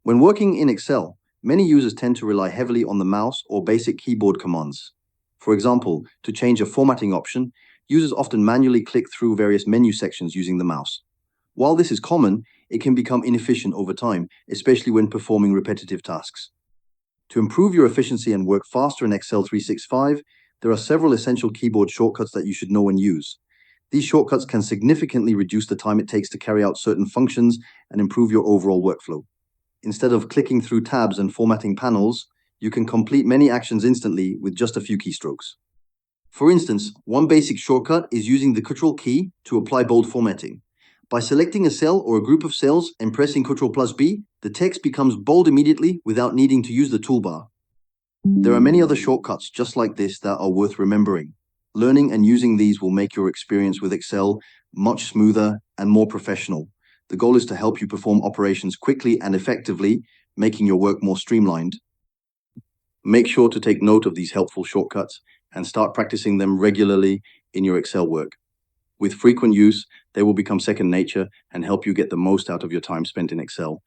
When working in Excel, many users tend to rely heavily on the mouse or basic keyboard commands. For example, to change a formatting option, users often manually click through various menu sections using the mouse. While this is common, it can become inefficient over time, especially when performing repetitive tasks. To improve your efficiency and work faster in Excel 365, there are several essential keyboard shortcuts that you should know and use. These shortcuts can significantly reduce the time it takes to carry out certain functions and improve your overall workflow. Instead of clicking through tabs and formatting panels, you can complete many actions instantly with just a few keystrokes. For instance, one basic shortcut is using the Ctrl key to apply bold formatting. By selecting a cell or a group of cells and pressing Ctrl B, the text becomes bold immediately without needing to use the toolbar. There are many other shortcuts just like this that are worth remembering. Learning and using these will make your experience with Excel much smoother and more professional. The goal is to help you perform operations quickly and effectively, making your work more streamlined. Make sure to take note of these helpful shortcuts and start practicing them regularly in your Excel work. With frequent use, they will become second nature and help you get the most out of your time spent in Excel.